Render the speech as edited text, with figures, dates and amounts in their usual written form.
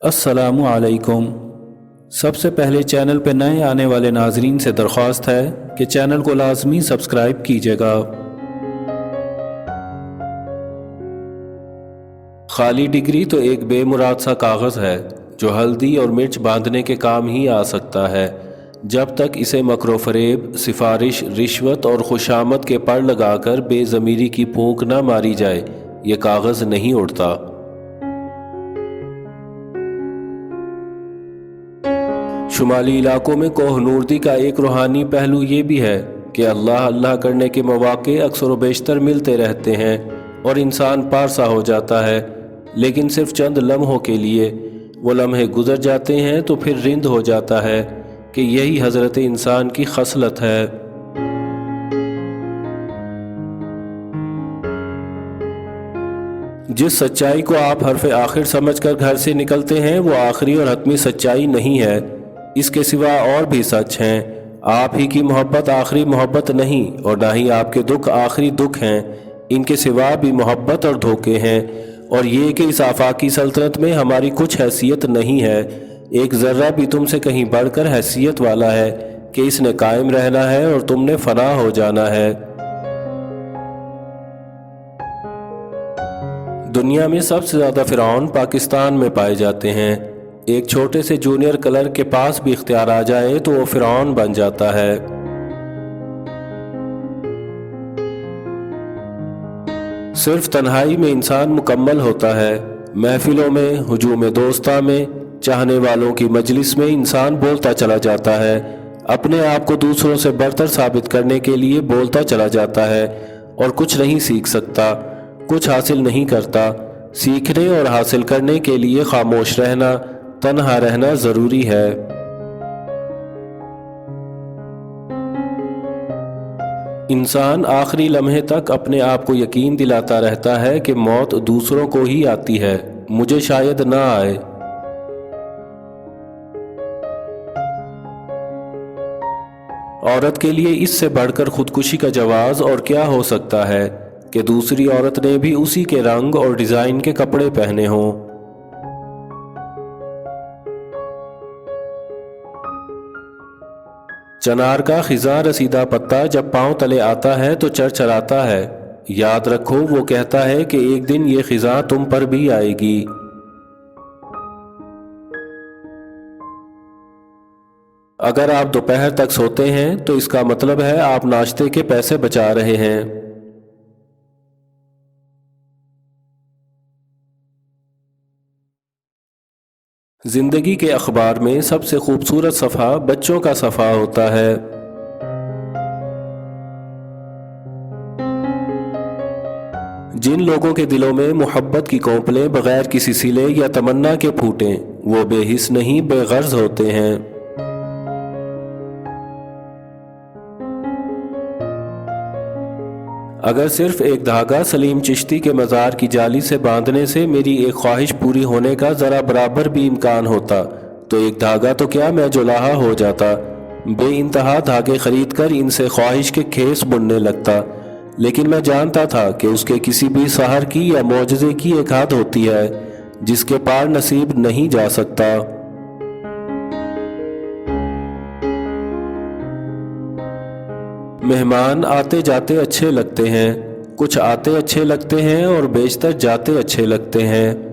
अस्सलामु अलैकुम। सबसे पहले चैनल पर नए आने वाले नाजरीन से दरख्वास्त है कि चैनल को लाजमी सब्सक्राइब कीजिएगा। खाली डिग्री तो एक बेमुराद सा कागज़ है जो हल्दी और मिर्च बांधने के काम ही आ सकता है। जब तक इसे मकरो फरेब, सिफारिश, रिश्वत और खुशामद के पड़ लगाकर बेज़मीरी की फूंक न मारी जाए, ये कागज़ नहीं उड़ता। शुमाली इलाकों में कोहनूरदी का एक रूहानी पहलू ये भी है कि अल्लाह अल्लाह करने के मौके अक्सर व बेशतर मिलते रहते हैं और इंसान पारसा हो जाता है, लेकिन सिर्फ चंद लम्हों के लिए। वो लम्हे गुजर जाते हैं तो फिर रिंद हो जाता है कि यही हज़रत इंसान की खसलत है। जिस सच्चाई को आप हरफ आखिर समझकर घर से निकलते हैं वो आखिरी और हतमी सच्चाई नहीं है। इसके सिवा और भी सच हैं। आप ही की मोहब्बत आखिरी मोहब्बत नहीं और ना ही आपके दुख आखिरी दुख हैं। इनके सिवा भी मोहब्बत और धोखे हैं, और ये कि इस आफाकी सल्तनत में हमारी कुछ हैसियत नहीं है। एक ज़र्रा भी तुमसे कहीं बढ़कर हैसियत वाला है कि इसने कायम रहना है और तुमने फना हो जाना है। दुनिया में सबसे ज़्यादा फ़िरौन पाकिस्तान में पाए जाते हैं। एक छोटे से जूनियर क्लर्क के पास भी इख्तियार आ जाए तो वो फ़िरौन बन जाता है। सिर्फ तन्हाई में इंसान मुकम्मल होता है। महफिलों में, हुजूम दोस्ता में, चाहने वालों की मजलिस में इंसान बोलता चला जाता है। अपने आप को दूसरों से बरतर साबित करने के लिए बोलता चला जाता है और कुछ नहीं सीख सकता, कुछ हासिल नहीं करता। सीखने और हासिल करने के लिए खामोश रहना, तन्हा रहना ज़रूरी है। इंसान आखिरी लम्हे तक अपने आप को यकीन दिलाता रहता है कि मौत दूसरों को ही आती है, मुझे शायद ना आए। औरत के लिए इससे बढ़कर खुदकुशी का जवाज़ और क्या हो सकता है कि दूसरी औरत ने भी उसी के रंग और डिज़ाइन के कपड़े पहने हों। चनार का खिज़ां रसीदा पत्ता जब पांव तले आता है तो चरचराता है। याद रखो, वो कहता है कि एक दिन ये खिज़ां तुम पर भी आएगी। अगर आप दोपहर तक सोते हैं तो इसका मतलब है आप नाश्ते के पैसे बचा रहे हैं। जिंदगी के अखबार में सबसे खूबसूरत सफ़ा बच्चों का सफ़ा होता है। जिन लोगों के दिलों में मोहब्बत की कोंपलें बगैर किसी सिले या तमन्ना के फूटें, वो बेहिस नहीं बेगर्ज होते हैं। अगर सिर्फ एक धागा सलीम चिश्ती के मज़ार की जाली से बांधने से मेरी एक ख्वाहिश पूरी होने का ज़रा बराबर भी इम्कान होता तो एक धागा तो क्या मैं जुलाहा हो जाता। बेइंतहा धागे खरीद कर इनसे ख्वाहिश के खेस बुनने लगता। लेकिन मैं जानता था कि उसके किसी भी सहर की या मौजज़े की एक हद होती है जिसके पार नसीब नहीं जा सकता। मेहमान आते जाते अच्छे लगते हैं, कुछ आते अच्छे लगते हैं और बेशतर जाते अच्छे लगते हैं।